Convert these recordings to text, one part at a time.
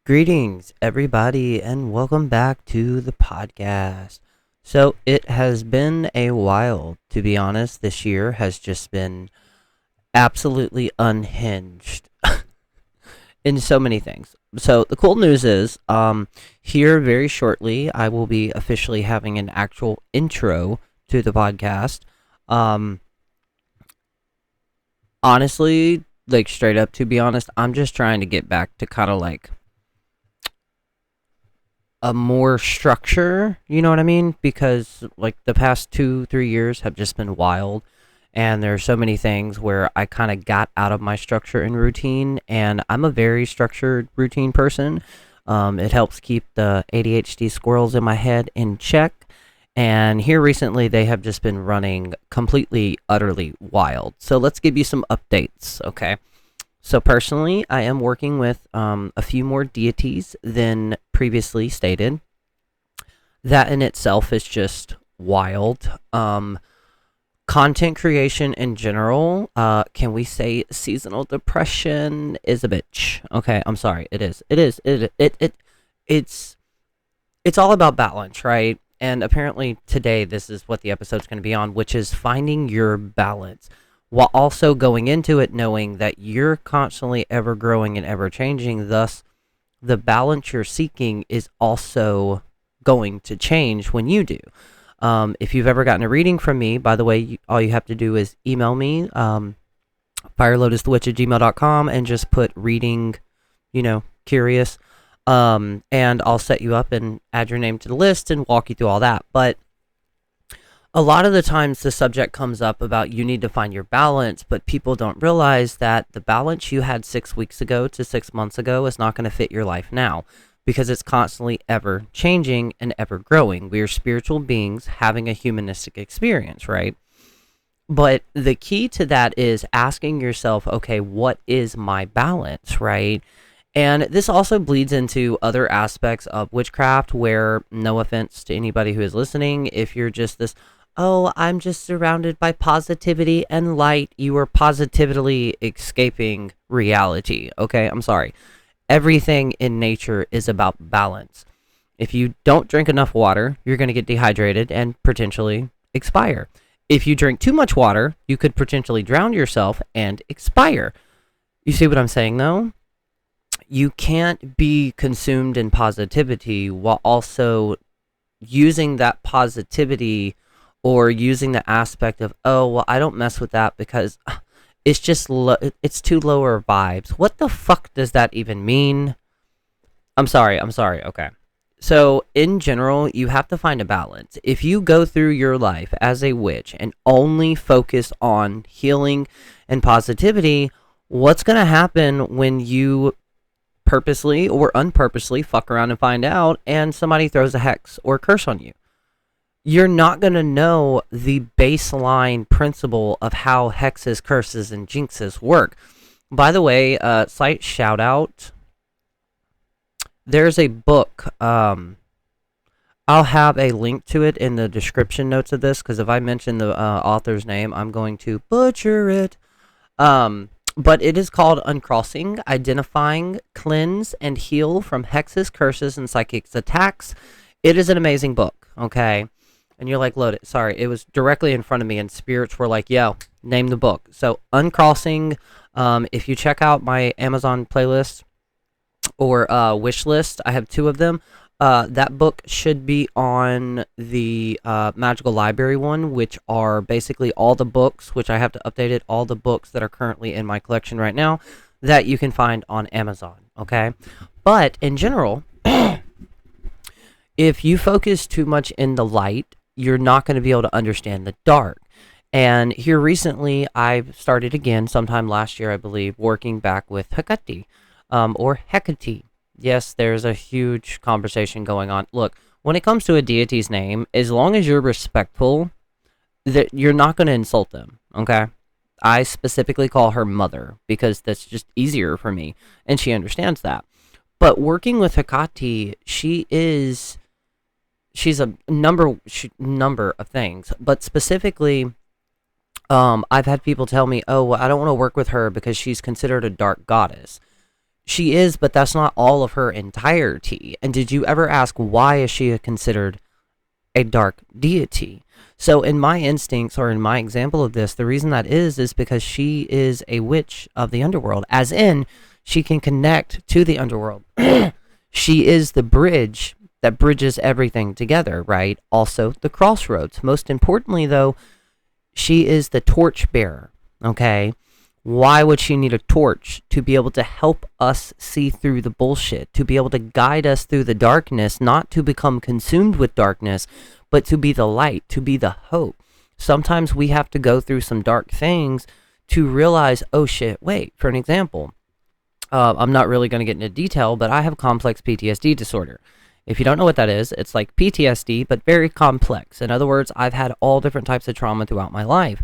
Greetings, everybody, and welcome back to the podcast. So, it has been a while, to be honest. This year has just been absolutely unhinged in so many things. So, the cool news is, here very shortly, I will be officially having an actual intro to the podcast. Um, Honestly, like, straight up, to be honest, I'm just trying to get back to kind of like a more structure, you know what I mean? Because like the past 2, 3 years have just been wild, and there are so many things where I kind of got out of my structure and routine, and I'm a very structured routine person. It helps keep the ADHD squirrels in my head in check. And here recently, they have just been running completely, utterly wild. So let's give you some updates, okay? So personally, I am working with a few more deities than previously stated. That in itself is just wild. Content creation in general, can we say seasonal depression is a bitch? Okay, I'm sorry. It is. It's it's all about balance, right? And apparently today this is what the episode's going to be on, which is finding your balance while also going into it knowing that you're constantly ever growing and ever changing. Thus, the balance you're seeking is also going to change when you do. If you've ever gotten a reading from me, by the way, all you have to do is email me, firelotusthewitch@gmail.com, and just put reading, curious. And I'll set you up and add your name to the list and walk you through all that. But a lot of the times the subject comes up about you need to find your balance, but people don't realize that the balance you had 6 weeks ago to 6 months ago is not going to fit your life now because it's constantly ever changing and ever growing. We are spiritual beings having a humanistic experience, right? But the key to that is asking yourself, okay, what is my balance, right? And this also bleeds into other aspects of witchcraft where, no offense to anybody who is listening, if you're just this, oh, I'm just surrounded by positivity and light, you are positively escaping reality. Okay, I'm sorry. Everything in nature is about balance. If you don't drink enough water, you're going to get dehydrated and potentially expire. If you drink too much water, you could potentially drown yourself and expire. You see what I'm saying, though? You can't be consumed in positivity while also using that positivity or using the aspect of, oh, well, I don't mess with that because it's just it's too lower vibes. What the fuck does that even mean? I'm sorry. Okay. So, in general, you have to find a balance. If you go through your life as a witch and only focus on healing and positivity, what's going to happen when you purposely or unpurposely fuck around and find out and somebody throws a hex or curse on you? You're not going to know the baseline principle of how hexes, curses, and jinxes work. By the way, slight shout out. There's a book. I'll have a link to it in the description notes of this because if I mention the author's name, I'm going to butcher it. But it is called Uncrossing, Identifying, Cleanse, and Heal from Hexes, Curses, and Psychic Attacks. It is an amazing book, okay? And you're like, load it. Sorry, it was directly in front of me, and spirits were like, yo, name the book. So, Uncrossing, if you check out my Amazon playlist or wish list, I have two of them. That book should be on the Magical Library one, which are basically all the books, which I have to update it, all the books that are currently in my collection right now that you can find on Amazon, okay? But in general, if you focus too much in the light, you're not going to be able to understand the dark. And here recently, I've started again, sometime last year, I believe, working back with Hecate, or Hecate. Yes, there's a huge conversation going on. Look, when it comes to a deity's name, as long as you're respectful, that you're not going to insult them, okay? I specifically call her mother because that's just easier for me, and she understands that. But working with Hecate, she's a number of things, but specifically, I've had people tell me, oh, well, I don't want to work with her because she's considered a dark goddess. She is, but that's not all of her entirety. And did you ever ask, why is she considered a dark deity? So in my instincts, or in my example of this, the reason that is because she is a witch of the underworld, as in she can connect to the underworld. She is the bridge that bridges everything together, right? Also the crossroads. Most importantly, though, she is the torch bearer, okay? Why would she need a torch? To be able to help us see through the bullshit, to be able to guide us through the darkness, not to become consumed with darkness, but to be the light, to be the hope. Sometimes we have to go through some dark things to realize, oh shit, wait, for an example, I'm not really going to get into detail, but I have complex PTSD disorder. If you don't know what that is, it's like PTSD, but very complex. In other words, I've had all different types of trauma throughout my life.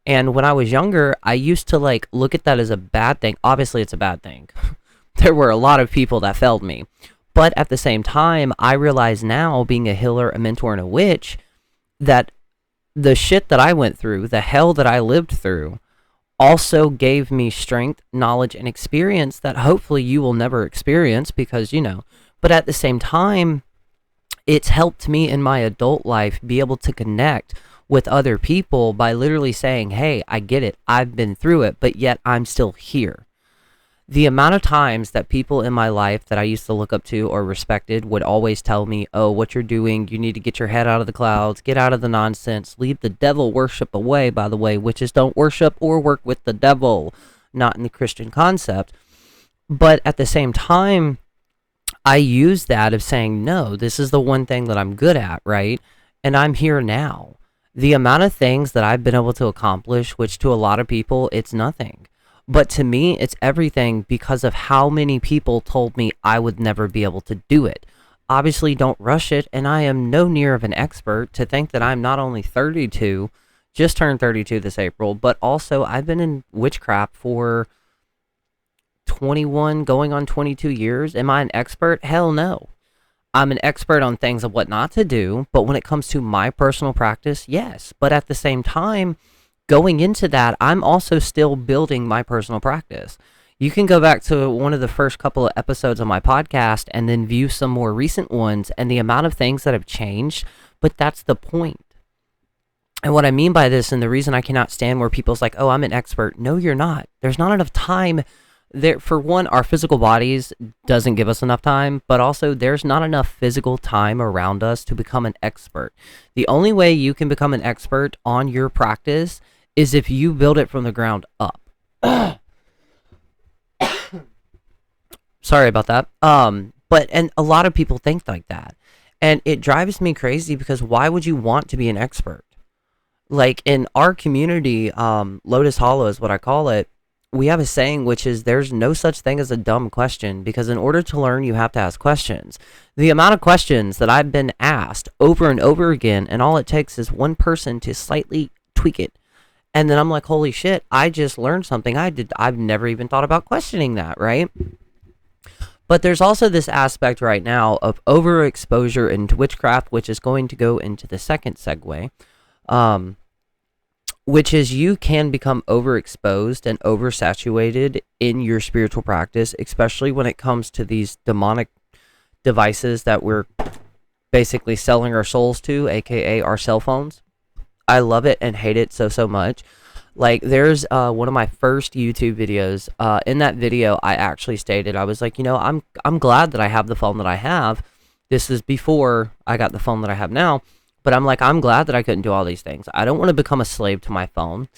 And when I was younger, I used to like look at that as a bad thing. Obviously, it's a bad thing. There were a lot of people that failed me. But at the same time, I realize now, being a healer, a mentor, and a witch, that the shit that I went through, the hell that I lived through, also gave me strength, knowledge, and experience that hopefully you will never experience because, but at the same time, it's helped me in my adult life be able to connect with other people by literally saying, hey, I get it, I've been through it, but yet I'm still here. The amount of times that people in my life that I used to look up to or respected would always tell me, oh, what you're doing, you need to get your head out of the clouds, get out of the nonsense, leave the devil worship away. By the way, witches don't worship or work with the devil, not in the Christian concept. But at the same time, I use that of saying, no, this is the one thing that I'm good at, right? And I'm here now. The amount of things that I've been able to accomplish, which to a lot of people, it's nothing. But to me, it's everything because of how many people told me I would never be able to do it. Obviously, don't rush it, and I am no near of an expert. To think that I'm not only 32, just turned 32 this April, but also I've been in witchcraft for 21, going on 22 years. Am I an expert? Hell no. I'm an expert on things of what not to do, but when it comes to my personal practice, yes. But at the same time, going into that, I'm also still building my personal practice. You can go back to one of the first couple of episodes of my podcast and then view some more recent ones and the amount of things that have changed, but that's the point. And what I mean by this, and the reason I cannot stand where people's like, oh, I'm an expert. No, you're not. There's not enough time. There, for one, our physical bodies doesn't give us enough time, but also there's not enough physical time around us to become an expert. The only way you can become an expert on your practice is if you build it from the ground up. Sorry about that. And a lot of people think like that. And it drives me crazy because why would you want to be an expert? Like in our community, Lotus Hollow is what I call it. We have a saying, which is there's no such thing as a dumb question, because in order to learn, you have to ask questions. The amount of questions that I've been asked over and over again, and all it takes is one person to slightly tweak it. And then I'm like, holy shit, I just learned something I've never even thought about questioning that, right? But there's also this aspect right now of overexposure into witchcraft, which is going to go into the second segue. Which is you can become overexposed and oversaturated in your spiritual practice, especially when it comes to these demonic devices that we're basically selling our souls to, aka our cell phones. I love it and hate it so much. Like there's one of my first YouTube videos. In that video, I actually stated, I was like, I'm glad that I have the phone that I have. This is before I got the phone that I have now. But I'm like, I'm glad that I couldn't do all these things. I don't want to become a slave to my phone.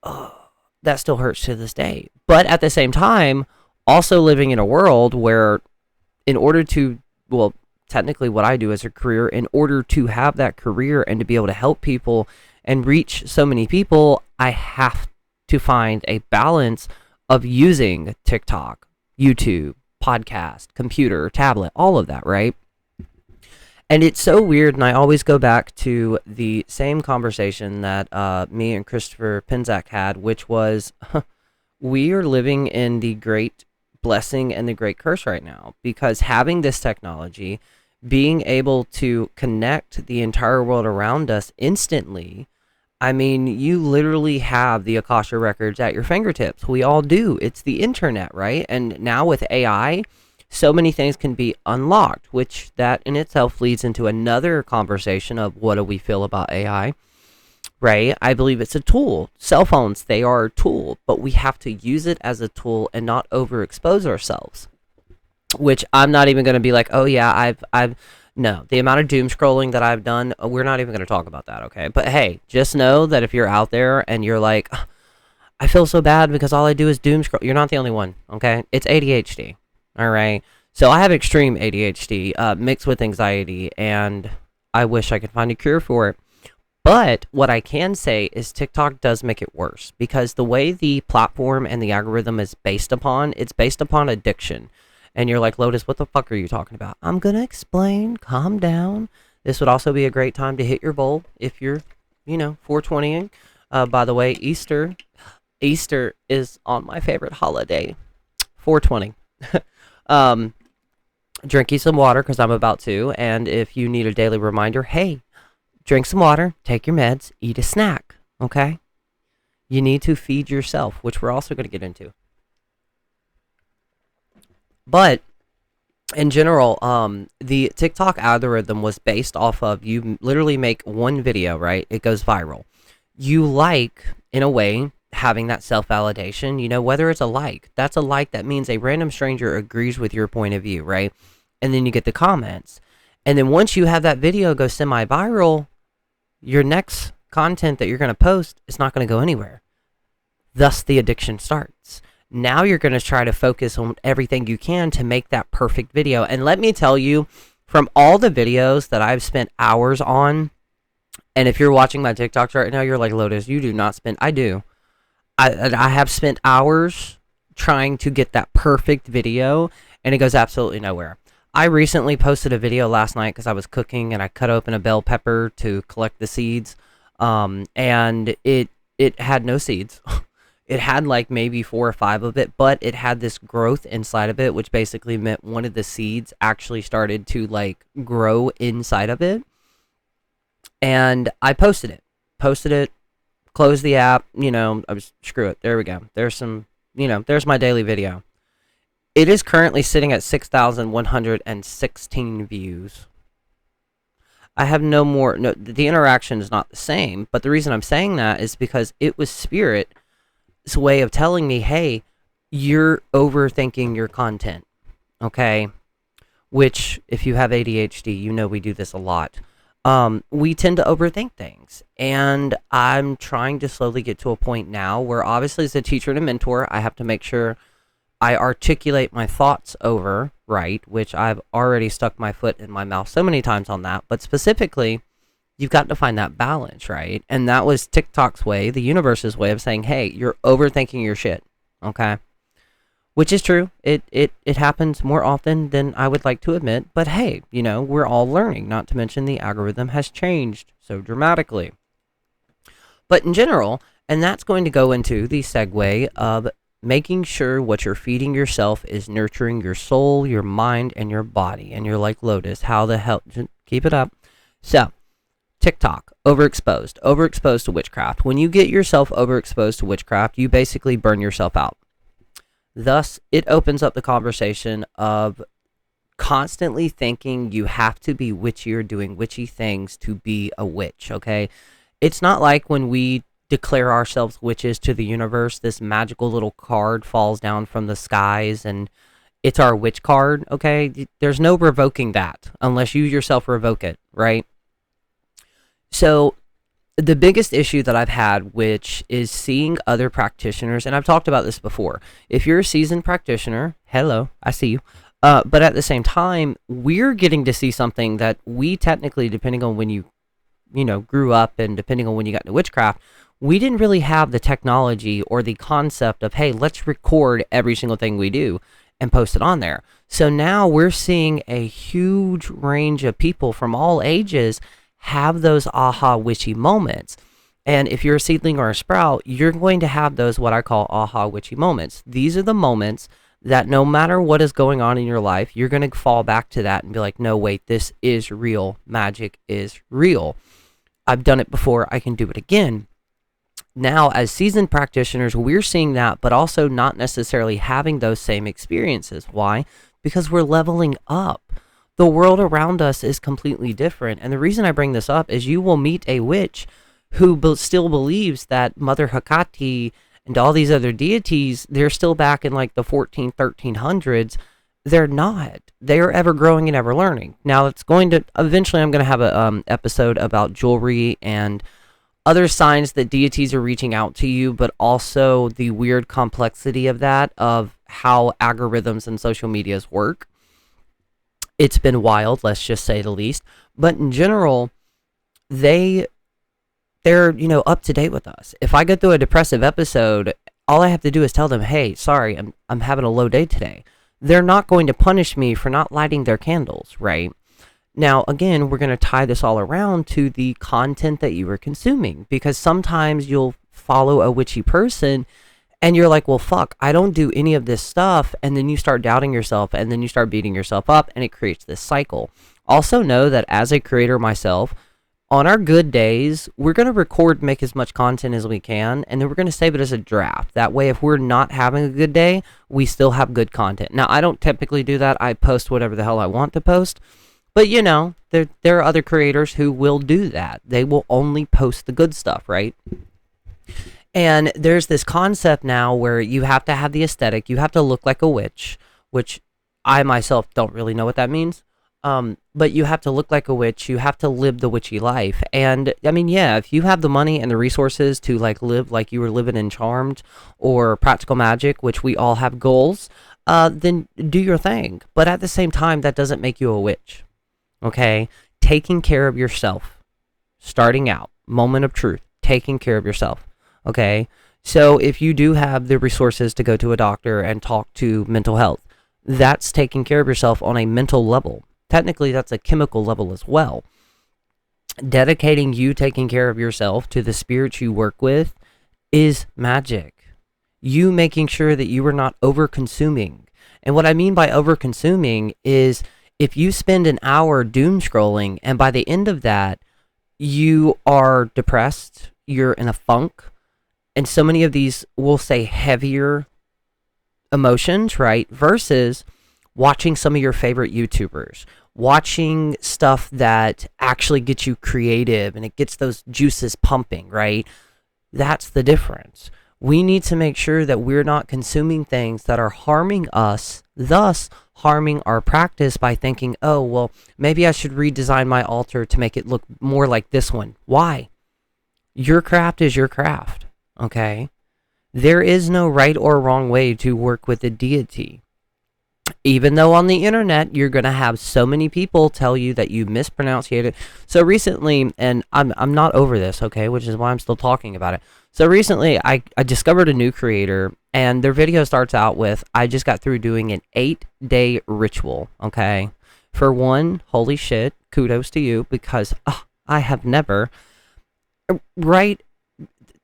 That still hurts to this day. But at the same time, also living in a world where in order to, well, technically what I do as a career, in order to have that career and to be able to help people and reach so many people, I have to find a balance of using TikTok, YouTube, podcast, computer, tablet, all of that, right? And it's so weird, and I always go back to the same conversation that me and Christopher Pinzak had, which was, we are living in the great blessing and the great curse right now, because having this technology, being able to connect the entire world around us instantly, I mean, you literally have the Akasha records at your fingertips. We all do. It's the internet, right? And now with AI, so many things can be unlocked, which that in itself leads into another conversation of what do we feel about AI, right? I believe it's a tool. Cell phones, they are a tool, but we have to use it as a tool and not overexpose ourselves. Which I'm not even going to be like, oh yeah, I've no, the amount of doom scrolling that I've done, we're not even going to talk about that, okay? But hey, just know that if you're out there and you're like, "Ugh, I feel so bad because all I do is doom scroll," you're not the only one, okay? It's ADHD, all right? So I have extreme ADHD mixed with anxiety, and I wish I could find a cure for it. But what I can say is TikTok does make it worse because the way the platform and the algorithm is based upon, it's based upon addiction. And you're like, Lotus, what the fuck are you talking about? I'm going to explain. Calm down. This would also be a great time to hit your bowl if you're, 420ing. By the way, Easter is on my favorite holiday, 420. um, Drink you some water because I'm about to. And if you need a daily reminder, hey, drink some water, take your meds, eat a snack, okay? You need to feed yourself, which we're also going to get into. But in general, the TikTok algorithm was based off of you literally make one video, right? It goes viral. You like, in a way, having that self-validation, whether it's a like. That's a like that means a random stranger agrees with your point of view, right? And then you get the comments. And then once you have that video go semi-viral, your next content that you're going to post is not going to go anywhere. Thus, the addiction starts. Now you're going to try to focus on everything you can to make that perfect video. And let me tell you, from all the videos that I've spent hours on, and if you're watching my TikToks right now, you're like, Lotus, you do not spend. I do. I have spent hours trying to get that perfect video, and it goes absolutely nowhere. I recently posted a video last night because I was cooking and I cut open a bell pepper to collect the seeds, and it had no seeds. It had like maybe 4 or 5 of it, but it had this growth inside of it, which basically meant one of the seeds actually started to like grow inside of it. And I posted it, closed the app, I was, screw it. There we go. There's some, there's my daily video. It is currently sitting at 6,116 views. I have no, the interaction is not the same, but the reason I'm saying that is because it was Spirit's way of telling me, hey, you're overthinking your content, okay? Which, if you have ADHD, we do this a lot. We tend to overthink things, and I'm trying to slowly get to a point now where obviously as a teacher and a mentor, I have to make sure I articulate my thoughts over, right, which I've already stuck my foot in my mouth so many times on that, but specifically, you've got to find that balance, right? And that was TikTok's way, the universe's way of saying, hey, you're overthinking your shit, okay? Which is true. It happens more often than I would like to admit, but hey, we're all learning, not to mention the algorithm has changed so dramatically. But in general, and that's going to go into the segue of making sure what you're feeding yourself is nurturing your soul, your mind, and your body. And you're like, Lotus, how the hell? Keep it up. So, TikTok, overexposed to witchcraft. When you get yourself overexposed to witchcraft, you basically burn yourself out. Thus, it opens up the conversation of constantly thinking you have to be witchy or doing witchy things to be a witch, okay? It's not like when we declare ourselves witches to the universe, this magical little card falls down from the skies and it's our witch card, okay? There's no revoking that unless you yourself revoke it, right? So the biggest issue that I've had, which is seeing other practitioners, and I've talked about this before. If you're a seasoned practitioner, hello, I see you. But at the same time, we're getting to see something that we technically, depending on when you grew up and depending on when you got into witchcraft, we didn't really have the technology or the concept of, hey, let's record every single thing we do and post it on there. So now we're seeing a huge range of people from all ages have those aha witchy moments. And if you're a seedling or a sprout, you're going to have those what I call aha witchy moments. These are the moments that no matter what is going on in your life, you're going to fall back to that and be like, no, wait, this is real. Magic is real. I've done it before. I can do it again. now as seasoned practitioners, we're seeing that, but also not necessarily having those same experiences. Why? Because we're leveling up. The world around us is completely different. And the reason I bring this up is you will meet a witch who still believes that Mother Hecate and all these other deities, they're still back in like the 1300s. They're not. They are ever growing and ever learning. Now, it's going to eventually, I'm going to have a episode about jewelry and other signs that deities are reaching out to you, but also the weird complexity of that, of how algorithms and social medias work. It's been wild, let's just say the least. But in general, they're up to date with us. If I go through a depressive episode, all I have to do is tell them, hey, sorry, I'm having a low day today. They're not going to punish me for not lighting their candles, right? Now, again, we're going to tie this all around to the content that you are consuming, because sometimes you'll follow a witchy person and you're like, well, fuck, I don't do any of this stuff. And then you start doubting yourself, and then you start beating yourself up, and it creates this cycle. Also know that as a creator myself, on our good days, we're going to record, make as much content as we can, and then we're going to save it as a draft. That way, if we're not having a good day, we still have good content. Now, I don't typically do that. I post whatever the hell I want to post. But, there are other creators who will do that. They will only post the good stuff, right? And there's this concept now where you have to have the aesthetic. You have to look like a witch, which I myself don't really know what that means. But you have to look like a witch. You have to live the witchy life. And I mean, yeah, if you have the money and the resources to like live like you were living in Charmed or Practical Magic, which we all have goals, then do your thing. But at the same time, that doesn't make you a witch. Okay? Taking care of yourself. Starting out. Moment of truth. Taking care of yourself. Okay? So if you do have the resources to go to a doctor and talk to mental health, that's taking care of yourself on a mental level. Technically, that's a chemical level as well. Dedicating you taking care of yourself to the spirits you work with is magic. You making sure that you are not over-consuming. And what I mean by over-consuming is if you spend an hour doom scrolling, and by the end of that, you are depressed, you're in a funk, and so many of these, we'll say, heavier emotions, right? Versus watching some of your favorite YouTubers, watching stuff that actually gets you creative and it gets those juices pumping, right? That's the difference. We need to make sure that we're not consuming things that are harming us, thus harming our practice by thinking, oh, well, maybe I should redesign my altar to make it look more like this one. Why? Your craft is your craft, okay? There is no right or wrong way to work with a deity. Even though on the internet, you're going to have so many people tell you that you mispronunciate it. So recently, and I'm not over this, okay, which is why I'm still talking about it. So recently, I discovered a new creator, and their video starts out with, I just got through doing an 8-day ritual, okay? For one, holy shit, kudos to you, because I have never, right?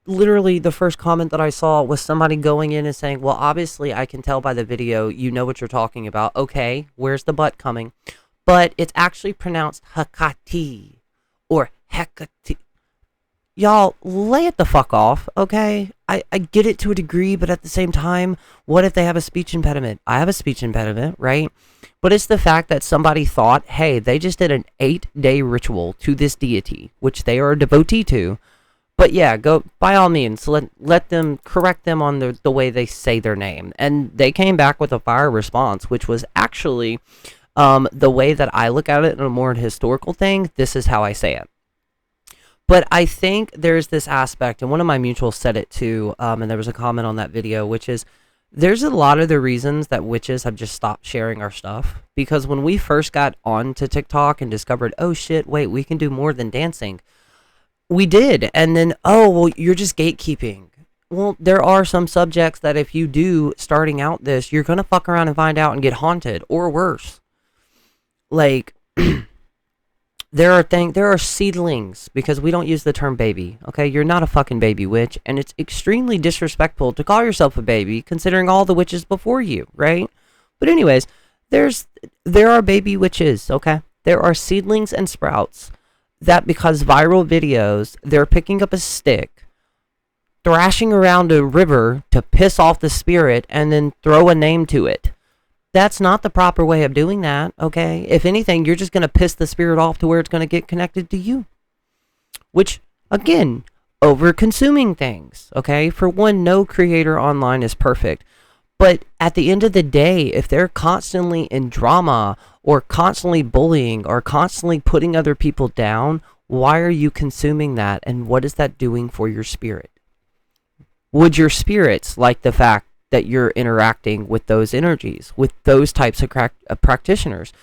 Literally, the first comment that I saw was somebody going in and saying, well, obviously, I can tell by the video, you know what you're talking about. Okay, where's the butt coming? But it's actually pronounced Hecate or Hecate. Y'all, lay it the fuck off, okay? I get it to a degree, but at the same time, what if they have a speech impediment? I have a speech impediment, right? But it's the fact that somebody thought, hey, they just did an 8-day ritual to this deity, which they are a devotee to. But yeah, go by all means, let them correct them on the way they say their name. And they came back with a fire response, which was actually the way that I look at it in a more historical thing. This is how I say it. But I think there's this aspect, and one of my mutuals said it too, and there was a comment on that video, which is there's a lot of the reasons that witches have just stopped sharing our stuff. Because when we first got onto TikTok and discovered, oh shit, wait, we can do more than dancing. We did, and then, oh, well, you're just gatekeeping. Well, there are some subjects that if you do, starting out this, you're going to fuck around and find out and get haunted, or worse. Like, there are seedlings, because we don't use the term baby, okay? You're not a fucking baby witch, and it's extremely disrespectful to call yourself a baby, considering all the witches before you, right? But anyways, there are baby witches, okay? There are seedlings and sprouts that because viral videos, they're picking up a stick, thrashing around a river to piss off the spirit and then throw a name to it. That's not the proper way of doing that, okay? If anything, you're just going to piss the spirit off to where it's going to get connected to you. Which, again, over-consuming things, okay? For one, no creator online is perfect. But at the end of the day, if they're constantly in drama or constantly bullying or constantly putting other people down, why are you consuming that? And what is that doing for your spirit? Would your spirits like the fact that you're interacting with those energies, with those types of practitioners?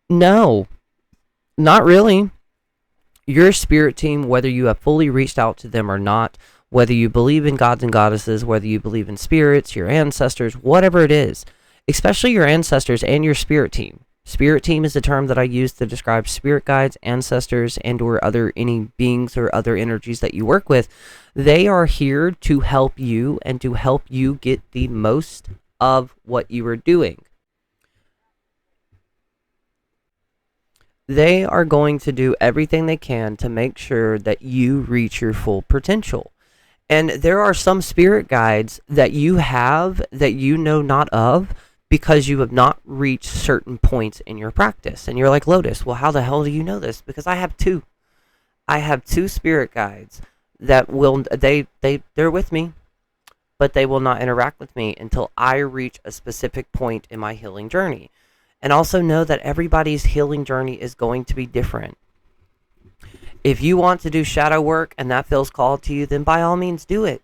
No, not really. Your spirit team, whether you have fully reached out to them or not, whether you believe in gods and goddesses, whether you believe in spirits, your ancestors, whatever it is, especially your ancestors and your spirit team. Spirit team is the term that I use to describe spirit guides, ancestors, and or any beings or other energies that you work with. They are here to help you and to help you get the most of what you are doing. They are going to do everything they can to make sure that you reach your full potential. And there are some spirit guides that you have that you know not of, because you have not reached certain points in your practice. And you're like, Lotus, well, how the hell do you know this? Because I have two. I have two spirit guides that they're with me, but they will not interact with me until I reach a specific point in my healing journey. And also know that everybody's healing journey is going to be different. If you want to do shadow work and that feels called to you, then by all means do it.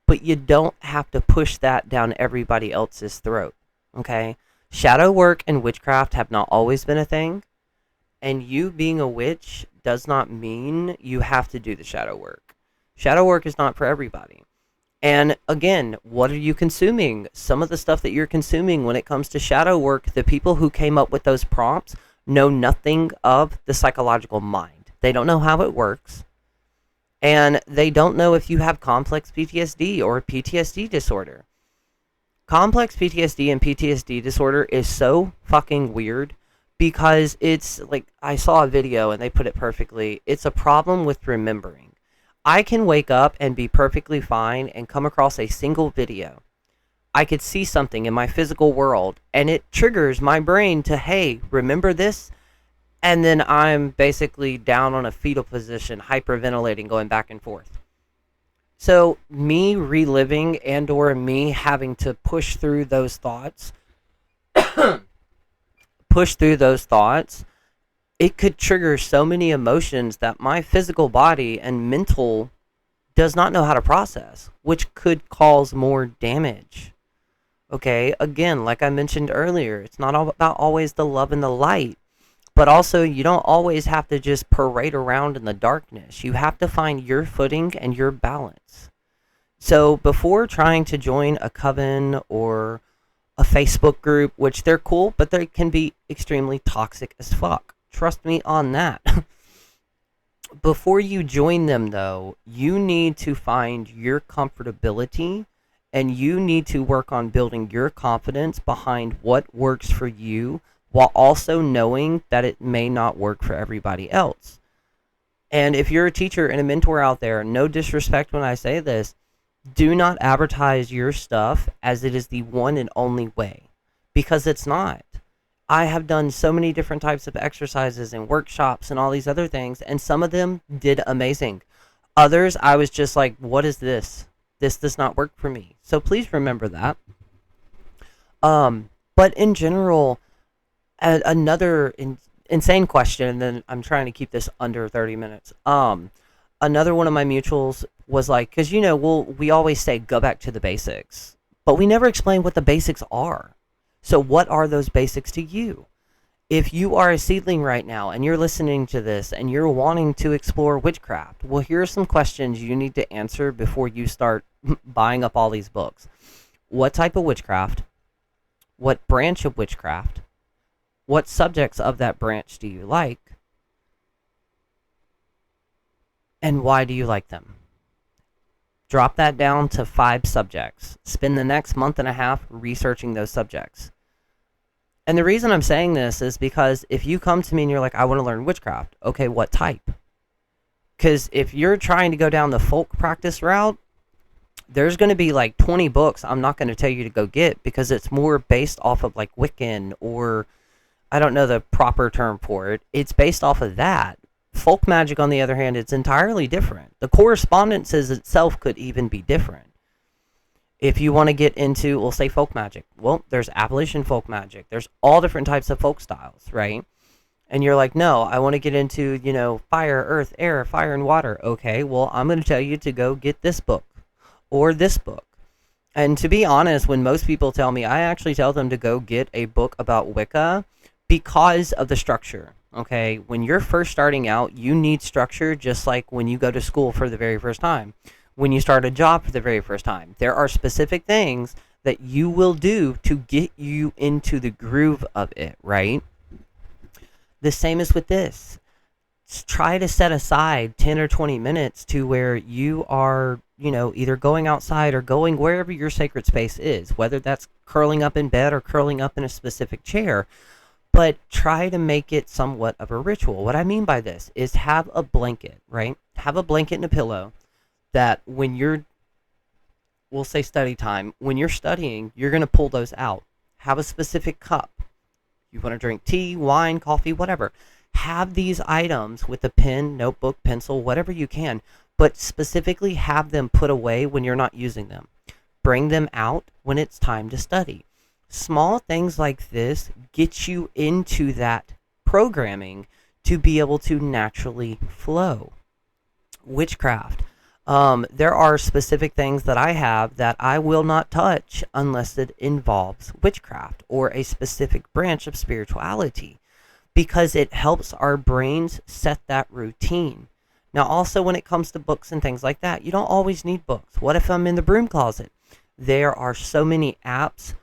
But you don't have to push that down everybody else's throat. Okay, shadow work and witchcraft have not always been a thing, and you being a witch does not mean you have to do the shadow work. Shadow work is not for everybody. And again, what are you consuming? Some of the stuff that you're consuming when it comes to shadow work, the people who came up with those prompts know nothing of the psychological mind. They don't know how it works, and they don't know if you have complex PTSD or PTSD disorder. Complex PTSD and PTSD disorder is so fucking weird because it's like, I saw a video and they put it perfectly. It's a problem with remembering. I can wake up and be perfectly fine and come across a single video. I could see something in my physical world and it triggers my brain to, hey, remember this? And then I'm basically down on a fetal position, hyperventilating, going back and forth. So me reliving and or me having to push through those thoughts, it could trigger so many emotions that my physical body and mental does not know how to process, which could cause more damage. Okay, again, like I mentioned earlier, it's not all about always the love and the light. But also, you don't always have to just parade around in the darkness. You have to find your footing and your balance. So before trying to join a coven or a Facebook group, which they're cool, but they can be extremely toxic as fuck. Trust me on that. Before you join them, though, you need to find your comfortability and you need to work on building your confidence behind what works for you, while also knowing that it may not work for everybody else. And if you're a teacher and a mentor out there, no disrespect when I say this, do not advertise your stuff as it is the one and only way, because it's not. I have done so many different types of exercises and workshops and all these other things, and some of them did amazing. Others, I was just like, what is this? This does not work for me. So please remember that. But in general, another insane question, and then I'm trying to keep this under 30 minutes. Another one of my mutuals was like, because we always say go back to the basics, but we never explain what the basics are. So what are those basics to you? If you are a seedling right now and you're listening to this and you're wanting to explore witchcraft, well, here are some questions you need to answer before you start buying up all these books. What type of witchcraft? What branch of witchcraft? What subjects of that branch do you like? And why do you like them? Drop that down to 5 subjects. Spend the next month and a half researching those subjects. And the reason I'm saying this is because if you come to me and you're like, I want to learn witchcraft. Okay, what type? Because if you're trying to go down the folk practice route, there's going to be like 20 books I'm not going to tell you to go get because it's more based off of like Wiccan, or I don't know the proper term for it. It's based off of that. Folk magic, on the other hand, it's entirely different. The correspondences itself could even be different. If you want to get into, we'll say folk magic. Well, there's Appalachian folk magic. There's all different types of folk styles, right? And you're like, no, I want to get into, fire, earth, air, fire, and water. Okay, well, I'm going to tell you to go get this book or this book. And to be honest, when most people tell me, I actually tell them to go get a book about Wicca because of the structure. Okay, when you're first starting out, you need structure just like when you go to school for the very first time. When you start a job for the very first time, there are specific things that you will do to get you into the groove of it, right? The same as with this. Try to set aside 10 or 20 minutes to where you are, either going outside or going wherever your sacred space is, whether that's curling up in bed or curling up in a specific chair. But try to make it somewhat of a ritual. What I mean by this is have a blanket, right? Have a blanket and a pillow that when you're, we'll say study time, when you're studying, you're going to pull those out. Have a specific cup. You want to drink tea, wine, coffee, whatever. Have these items with a pen, notebook, pencil, whatever you can, but specifically have them put away when you're not using them. Bring them out when it's time to study. Small things like this get you into that programming to be able to naturally flow. Witchcraft. There are specific things that I have that I will not touch unless it involves witchcraft or a specific branch of spirituality, because it helps our brains set that routine. Now, also when it comes to books and things like that, you don't always need books. What if I'm in the broom closet? There are so many apps,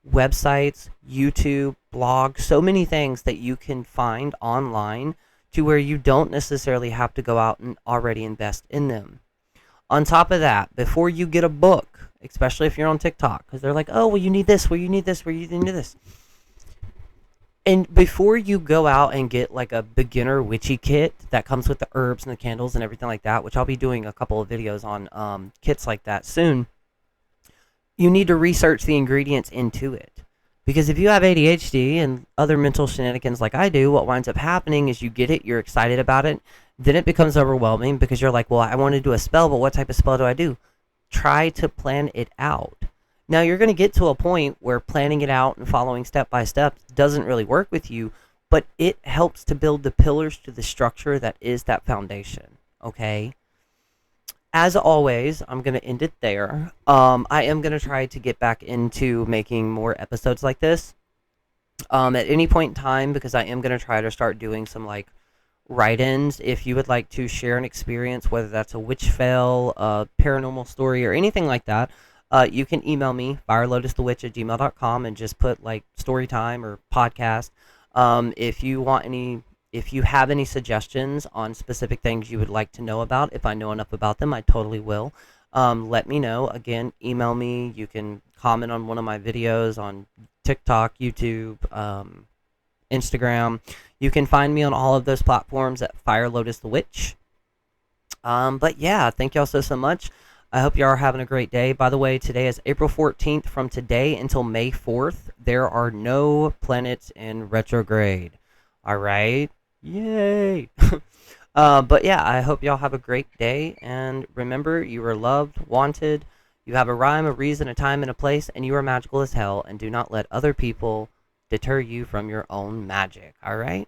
websites, YouTube, blogs, so many things that you can find online to where you don't necessarily have to go out and already invest in them. On top of that, before you get a book, especially if you're on TikTok, because they're like, oh, well, you need this, well, you need this, well, you need this. And before you go out and get like a beginner witchy kit that comes with the herbs and the candles and everything like that, which I'll be doing a couple of videos on kits like that soon, you need to research the ingredients into it. Because if you have ADHD and other mental shenanigans like I do, what winds up happening is you get it, you're excited about it, then it becomes overwhelming because you're like, well, I want to do a spell, but what type of spell do I do? Try to plan it out. Now, you're going to get to a point where planning it out and following step by step doesn't really work with you, but it helps to build the pillars to the structure that is that foundation, okay? As always, I'm going to end it there. I am going to try to get back into making more episodes like this at any point in time, because I am going to try to start doing some like write-ins. If you would like to share an experience, whether that's a witch fail, a paranormal story, or anything like that, you can email me, firelotusthewitch@gmail.com, and just put like story time or podcast. If you have any suggestions on specific things you would like to know about, if I know enough about them, I totally will. Let me know. Again, email me. You can comment on one of my videos on TikTok, YouTube, Instagram. You can find me on all of those platforms at Fire Lotus the Witch. But yeah, thank y'all so much. I hope y'all are having a great day. By the way, today is April 14th. From today until May 4th, there are no planets in retrograde. All right? Yay! But yeah, I hope y'all have a great day. And remember, you are loved, wanted. You have a rhyme, a reason, a time, and a place. And you are magical as hell. And do not let other people deter you from your own magic. All right?